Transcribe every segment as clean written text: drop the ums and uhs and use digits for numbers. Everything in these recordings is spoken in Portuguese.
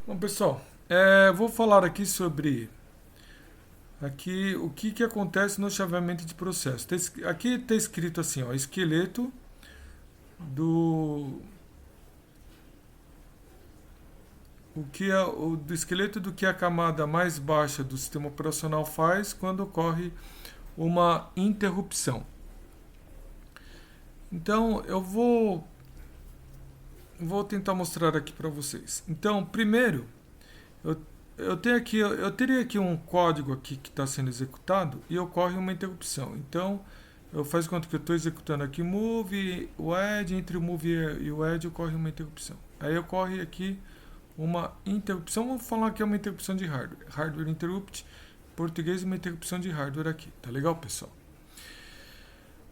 Bom, pessoal, vou falar aqui sobre aqui o que acontece no chaveamento de processo. Aqui está escrito assim, ó, esqueleto do do esqueleto do que a camada mais baixa do sistema operacional faz quando ocorre uma interrupção. Então, eu vou tentar mostrar aqui para vocês. Então, primeiro, eu, eu teria aqui um código aqui que está sendo executado e ocorre uma interrupção. Então, eu faço conta que eu estou executando aqui move, o add, entre o move e o add ocorre uma interrupção. Aí ocorre aqui uma interrupção, vamos falar que é uma interrupção de hardware. Hardware interrupt, em português uma interrupção de hardware aqui. Tá legal, pessoal?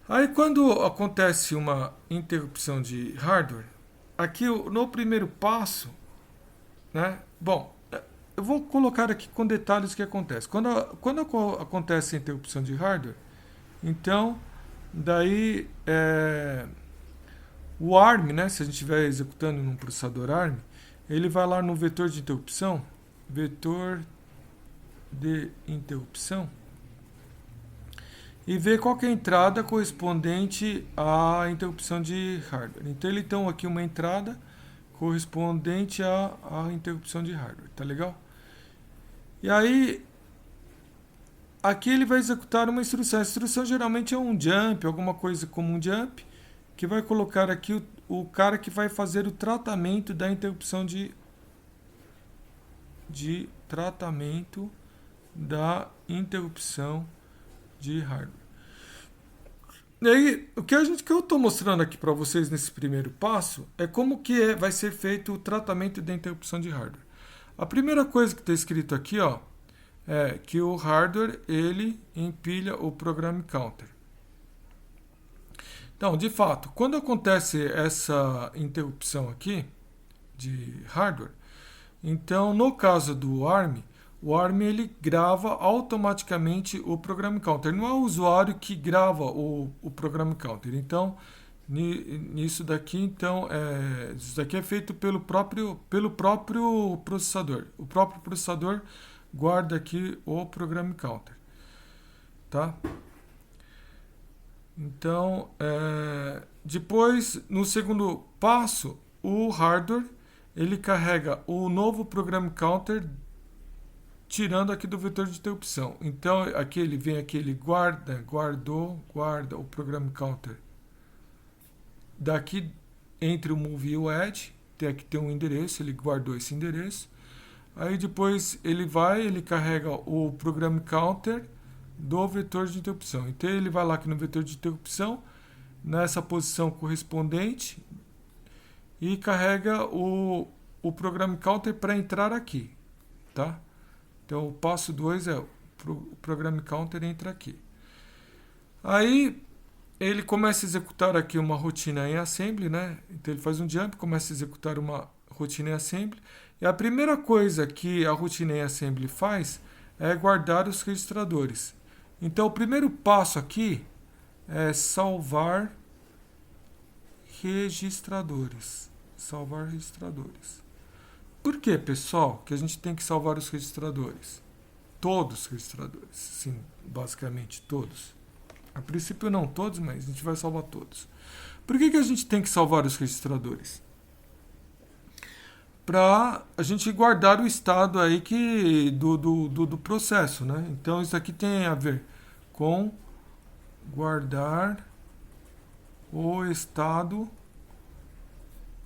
Aí quando acontece uma interrupção de hardware, aqui no primeiro passo, né? Bom, eu vou colocar aqui com detalhes o que acontece. Quando acontece a interrupção de hardware, então daí o ARM, né? Se a gente estiver executando num processador ARM, ele vai lá no vetor de interrupção, vetor de interrupção, e ver qual que é a entrada correspondente à interrupção de hardware. Então ele tem aqui uma entrada correspondente à interrupção de hardware, tá legal? E aí aqui ele vai executar uma instrução. A instrução geralmente é um jump, alguma coisa como um jump, que vai colocar aqui o cara que vai fazer o tratamento da interrupção de tratamento da interrupção de hardware. E aí, que eu estou mostrando aqui para vocês nesse primeiro passo é como que vai ser feito o tratamento da interrupção de hardware. A primeira coisa que está escrito aqui, ó, é que o hardware ele empilha o program counter. Então, de fato, quando acontece essa interrupção aqui de hardware, então no caso do ARM, o ARM ele grava automaticamente o program counter. Não é o usuário que grava o program counter. Então, nisso daqui, então, isso daqui é feito pelo próprio processador. O próprio processador guarda aqui o program counter, tá? Então, depois, no segundo passo, o hardware ele carrega o novo program counter tirando aqui do vetor de interrupção. Então, aqui ele vem aqui, ele guarda o program counter daqui entre o move e o add, aqui tem um endereço, ele guardou esse endereço. Aí depois ele carrega o program counter do vetor de interrupção. Então ele vai lá aqui no vetor de interrupção, nessa posição correspondente, e carrega o program counter para entrar aqui, tá? Então o passo 2 é o program counter entra aqui. Aí ele começa a executar aqui uma rotina em assembly, né? Então ele faz um jump, começa a executar uma rotina em assembly. E a primeira coisa que a rotina em assembly faz é guardar os registradores. Então o primeiro passo aqui é salvar registradores. Salvar registradores. Por que, pessoal, que a gente tem que salvar os registradores? Todos os registradores, sim, basicamente todos. A princípio não todos, mas a gente vai salvar todos. Por que a gente tem que salvar os registradores? Para a gente guardar o estado aí do processo, né? Então isso aqui tem a ver com guardar o estado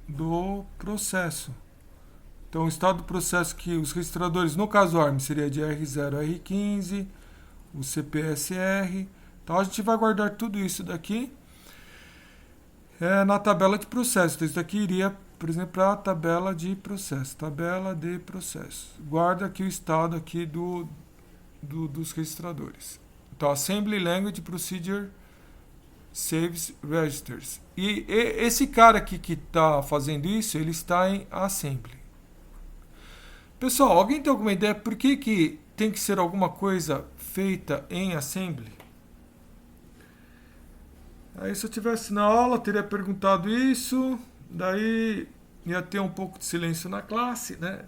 do processo. Então o estado do processo que os registradores, no caso ARM, seria de R0 a R15, o CPSR. Então a gente vai guardar tudo isso daqui na tabela de processo. Então isso daqui iria, por exemplo, para a tabela de processo. Tabela de processo. Guarda aqui o estado aqui dos registradores. Então Assembly Language Procedure Saves Registers. E esse cara aqui que está fazendo isso, ele está em Assembly. Pessoal, alguém tem alguma ideia por que tem que ser alguma coisa feita em Assembly? Aí se eu tivesse na aula, teria perguntado isso, daí ia ter um pouco de silêncio na classe, né?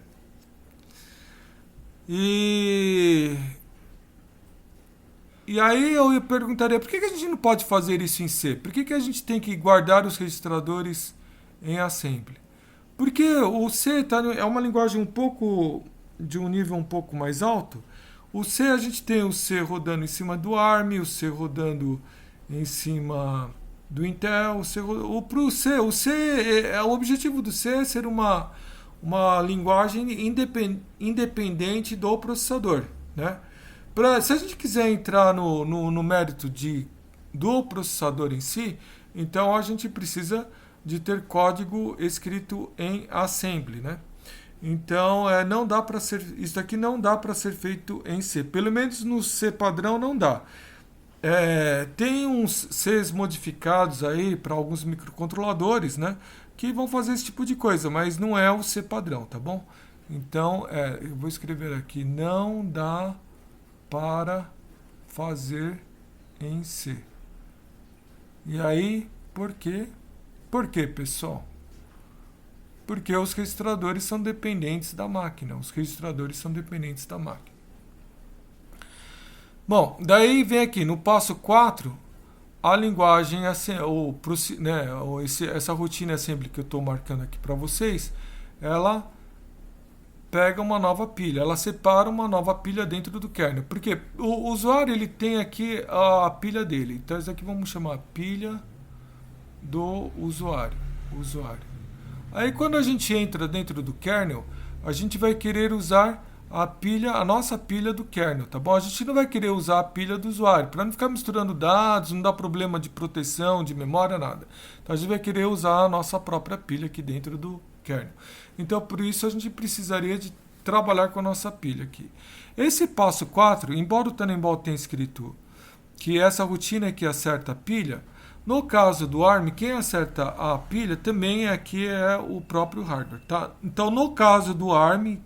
E, e aí eu perguntaria, por que a gente não pode fazer isso em C? Por que a gente tem que guardar os registradores em assembly? Porque o C é uma linguagem um pouco de um nível um pouco mais alto. O C, a gente tem o C rodando em cima do ARM, o C rodando em cima do Intel. O C o objetivo do C é ser uma linguagem independente do processador. Né? Se a gente quiser entrar no mérito do processador em si, então a gente precisa de ter código escrito em assembly, né? Então, não dá para ser, isso aqui não dá para ser feito em C. Pelo menos no C padrão não dá. Tem uns Cs modificados aí para alguns microcontroladores, né? Que vão fazer esse tipo de coisa, mas não é o C padrão, tá bom? Então, eu vou escrever aqui, não dá para fazer em C. E aí, por quê? Por quê, pessoal? Porque os registradores são dependentes da máquina. Os registradores são dependentes da máquina. Bom, daí vem aqui no passo 4, a linguagem, essa rotina assembly que eu estou marcando aqui para vocês, ela pega uma nova pilha, ela separa uma nova pilha dentro do kernel. Porque o usuário ele tem aqui a pilha dele. Então isso aqui vamos chamar pilha do usuário. Aí quando a gente entra dentro do kernel, a gente vai querer usar a nossa pilha do kernel, tá bom? A gente não vai querer usar a pilha do usuário, para não ficar misturando dados, não dar problema de proteção, de memória, nada. Então a gente vai querer usar a nossa própria pilha aqui dentro do kernel. Então por isso a gente precisaria de trabalhar com a nossa pilha aqui. Esse passo 4, embora o Tannenbaum tenha escrito que essa rotina aqui acerta a pilha, no caso do ARM, quem acerta a pilha também aqui é o próprio hardware. Tá? Então, no caso do ARM,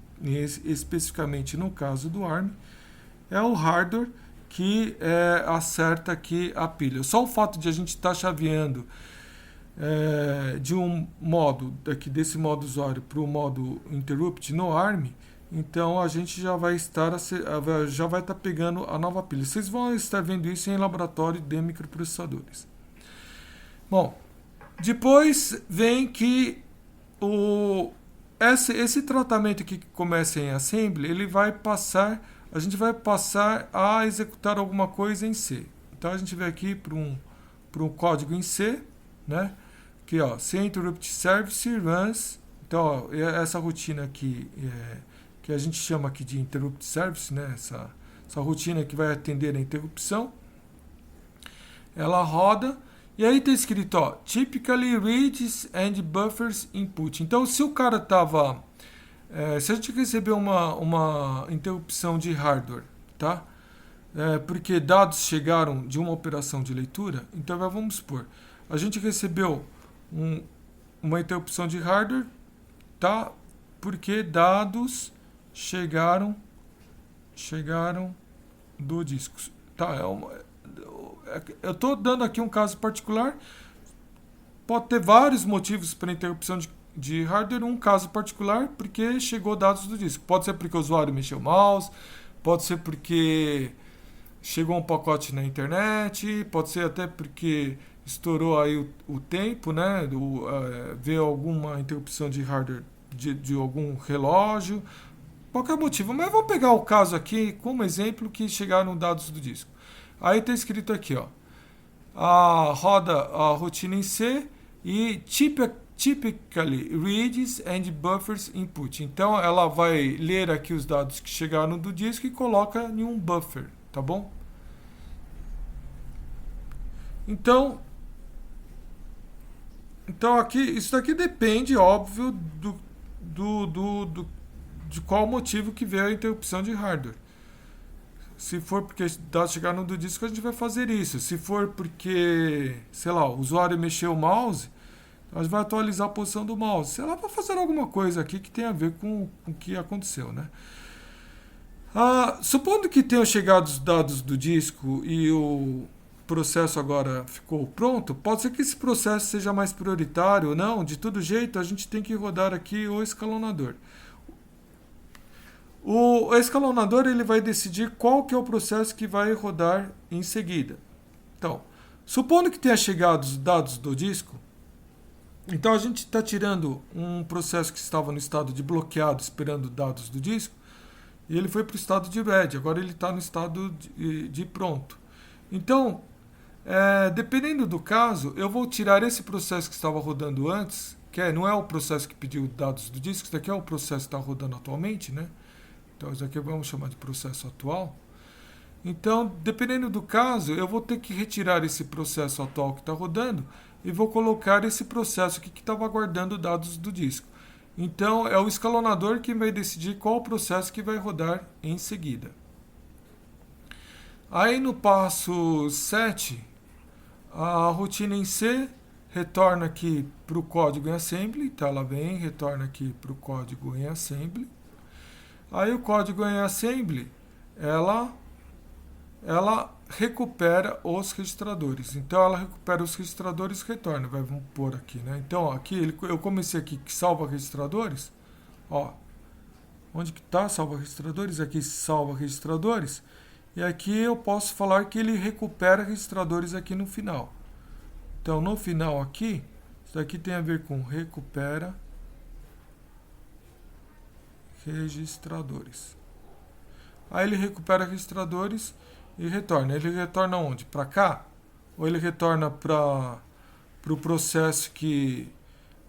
especificamente no caso do ARM, é o hardware que acerta aqui a pilha. Só o fato de a gente estar chaveando de um modo, desse modo usuário para o modo interrupt no ARM, então a gente já vai estar pegando a nova pilha. Vocês vão estar vendo isso em laboratório de microprocessadores. Bom, depois vem que esse tratamento aqui que começa em assembly, a gente vai passar a executar alguma coisa em C. Então a gente vai aqui para um código em C, né? Aqui, ó, C interrupt service runs. Então, ó, essa rotina aqui que a gente chama aqui de interrupt service, né? Essa rotina que vai atender a interrupção, ela roda. E aí está escrito, ó, typically reads and buffers input. Então, se o cara estava... se a gente receber uma interrupção de hardware, tá? Porque dados chegaram de uma operação de leitura, então vamos supor, a gente recebeu uma interrupção de hardware, tá? Porque dados chegaram do disco. Tá, eu estou dando aqui um caso particular. Pode ter vários motivos para interrupção de hardware. Um caso particular porque chegou dados do disco. Pode ser porque o usuário mexeu o mouse, pode ser porque chegou um pacote na internet, pode ser até porque estourou aí o tempo, né? Veio alguma interrupção de hardware de algum relógio, qualquer motivo. Mas vamos pegar o caso aqui como exemplo que chegaram dados do disco. Aí está escrito aqui, ó, roda a rotina em C e typically reads and buffers input. Então ela vai ler aqui os dados que chegaram do disco e coloca em um buffer, tá bom? Então aqui, isso daqui depende, óbvio, de qual motivo que veio a interrupção de hardware. Se for porque dados chegaram do disco, a gente vai fazer isso. Se for porque, sei lá, o usuário mexeu o mouse, a gente vai atualizar a posição do mouse. Sei lá, para fazer alguma coisa aqui que tenha a ver com o que aconteceu, né? Supondo que tenham chegado os dados do disco e o processo agora ficou pronto, pode ser que esse processo seja mais prioritário ou não. De todo jeito, a gente tem que rodar aqui o escalonador. O escalonador ele vai decidir qual que é o processo que vai rodar em seguida. Então, supondo que tenha chegado os dados do disco, então a gente está tirando um processo que estava no estado de bloqueado, esperando dados do disco, e ele foi para o estado de ready, agora ele está no estado de pronto. Então, dependendo do caso, eu vou tirar esse processo que estava rodando antes, não é o processo que pediu dados do disco, isso daqui é o processo que está rodando atualmente, né? Então, isso aqui vamos chamar de processo atual. Então, dependendo do caso, eu vou ter que retirar esse processo atual que está rodando e vou colocar esse processo aqui que estava guardando dados do disco. Então, é o escalonador que vai decidir qual o processo que vai rodar em seguida. Aí, no passo 7, a rotina em C retorna aqui para o código em assembly. Então, ela vem, retorna aqui para o código em assembly. Aí, o código em assembly, ela recupera os registradores. Então ela recupera os registradores e retorna. Vamos pôr aqui, né? Então ó, aqui eu comecei aqui que salva registradores. Ó, onde que está salva registradores? Aqui salva registradores. E aqui eu posso falar que ele recupera registradores aqui no final. Então no final aqui, isso daqui tem a ver com recupera registradores. Aí ele recupera registradores e retorna. Ele retorna onde? Para cá? Ou ele retorna para o processo que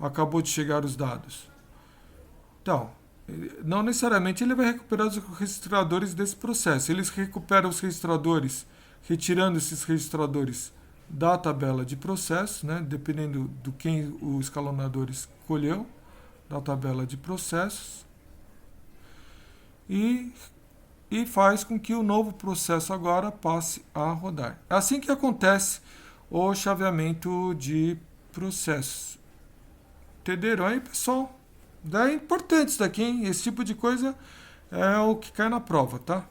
acabou de chegar os dados? Então, não necessariamente ele vai recuperar os registradores desse processo. Ele recupera os registradores, retirando esses registradores da tabela de processo, né? Dependendo do quem o escalonador escolheu, da tabela de processos. E faz com que o novo processo agora passe a rodar. É assim que acontece o chaveamento de processos. Entenderam aí, pessoal? É importante isso daqui, hein? Esse tipo de coisa é o que cai na prova, tá?